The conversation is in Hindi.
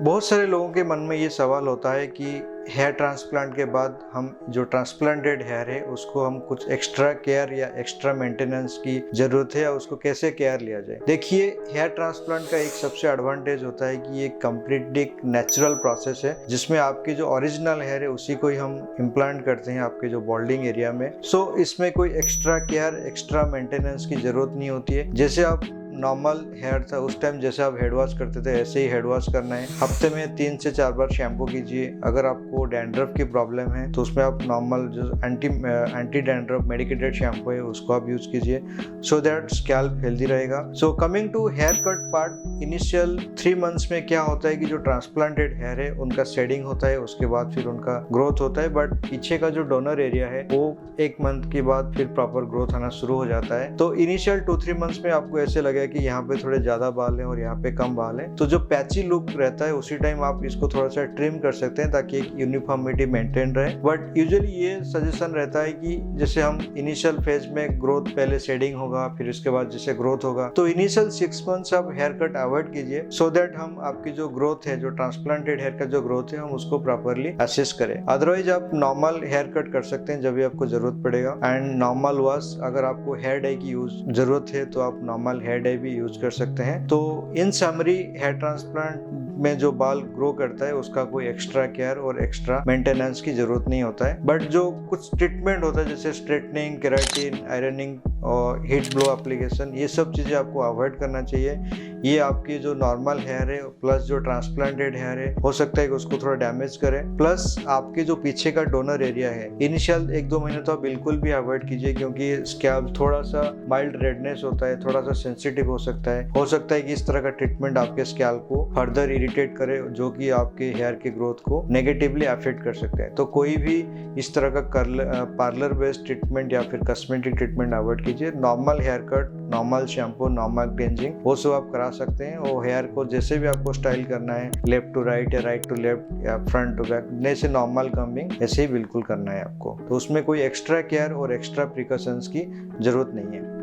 बहुत सारे लोगों के मन में ये सवाल होता है कि हेयर ट्रांसप्लांट के बाद हम जो ट्रांसप्लांटेड हेयर है उसको हम कुछ एक्स्ट्रा केयर या एक्स्ट्रा मेंटेनेंस की ज़रूरत है या उसको कैसे केयर लिया जाए। देखिए, हेयर ट्रांसप्लांट का एक सबसे एडवांटेज होता है कि ये कम्प्लीटली नेचुरल प्रोसेस है जिसमें आपके जो ओरिजिनल हेयर है उसी को ही हम इम्प्लांट करते हैं आपके जो बॉल्डिंग एरिया में। सो इसमें कोई एक्स्ट्रा केयर, एक्स्ट्रा मेंटेनेंस की ज़रूरत नहीं होती है। जैसे आप नॉर्मल हेयर था उस टाइम जैसे आप हेड वॉश करते थे ऐसे ही हेड वॉश करना है। हफ्ते में 3 से 4 बार शैम्पू कीजिए। अगर आपको डैंड्रफ की प्रॉब्लम है तो उसमें आप नॉर्मल जो एंटी डैंड्रफ मेडिकेटेड शैम्पू है उसको आप यूज कीजिए सो दैट स्कैल्प हेल्दी रहेगा। So coming to hair cut part, initial 3 months में क्या होता है कि जो ट्रांसप्लांटेड हेयर है उनका शेडिंग होता है, उसके बाद फिर उनका ग्रोथ होता है। बट पीछे का जो डोनर एरिया है वो 1 मंथ के बाद फिर प्रॉपर ग्रोथ आना शुरू हो जाता है। तो इनिशियल 2-3 मंथ्स में आपको ऐसे लगेगा कि यहाँ पे थोड़े ज्यादा बाल हैं और यहाँ पे कम बाल हैं, तो जो पैची लुक रहता है उसी टाइम आप इसको थोड़ा सा ट्रिम कर सकते हैं ताकि एक यूनिफॉर्मिटी मेंटेन रहे। बट यूजुअली ये सजेशन रहता है कि जैसे हम इनिशियल फेज में ग्रोथ पहले शेडिंग होगा, फिर इसके बाद जैसे ग्रोथ होगा, तो इनिशियल 6 मंथ्स आप हेयर कट अवॉइड कीजिए सो दैट हम आपकी जो ग्रोथ है, जो ट्रांसप्लांटेड हेयर का जो ग्रोथ है, हम उसको प्रॉपरली असेस करें। अदरवाइज आप नॉर्मल हेयर कट कर सकते हैं जब भी आपको जरूरत पड़ेगा। एंड नॉर्मल वॉश, अगर आपको हेयर डाई की जरूरत है तो आप नॉर्मल हेयर डाई भी यूज कर सकते हैं। तो इन समरी, हेयर ट्रांसप्लांट में जो बाल ग्रो करता है उसका कोई एक्स्ट्रा केयर और एक्स्ट्रा मेंटेनेंस की जरूरत नहीं होता है। बट जो कुछ ट्रीटमेंट होता है जैसे स्ट्रेटनिंग, केराटिन, आयरनिंग और हीट ब्लो एप्लीकेशन, ये सब चीजें आपको अवॉइड करना चाहिए। ये आपकी जो नॉर्मल हेयर है प्लस जो ट्रांसप्लांटेड हेयर है हो सकता है कि उसको थोड़ा डैमेज करे। प्लस आपके जो पीछे का डोनर एरिया है, इनिशियल 1-2 महीने तो आप बिल्कुल भी अवॉइड कीजिए क्योंकि स्कैल्प थोड़ा सा माइल्ड रेडनेस होता है, थोड़ा सा सेंसिटिव हो सकता है कि इस तरह का ट्रीटमेंट आपके स्कैल्प को फर्दर इरिटेट करे जो कि आपके हेयर के ग्रोथ को नेगेटिवली अफेक्ट कर सकते हैं। तो कोई भी इस तरह का पार्लर बेस्ड ट्रीटमेंट या फिर कॉस्मेटिक ट्रीटमेंट अवॉइड कीजिए। Normal hair cut, normal shampoo, normal cleansing, वो सब आप करा सकते हैं। और हेयर को जैसे भी आपको स्टाइल करना है, लेफ्ट टू राइट या राइट टू लेफ्ट या फ्रंट टू बैक, जैसे नॉर्मल कम्बिंग ऐसे ही बिल्कुल करना है आपको। तो उसमें कोई एक्स्ट्रा केयर और एक्स्ट्रा प्रिकॉशंस की जरूरत नहीं है।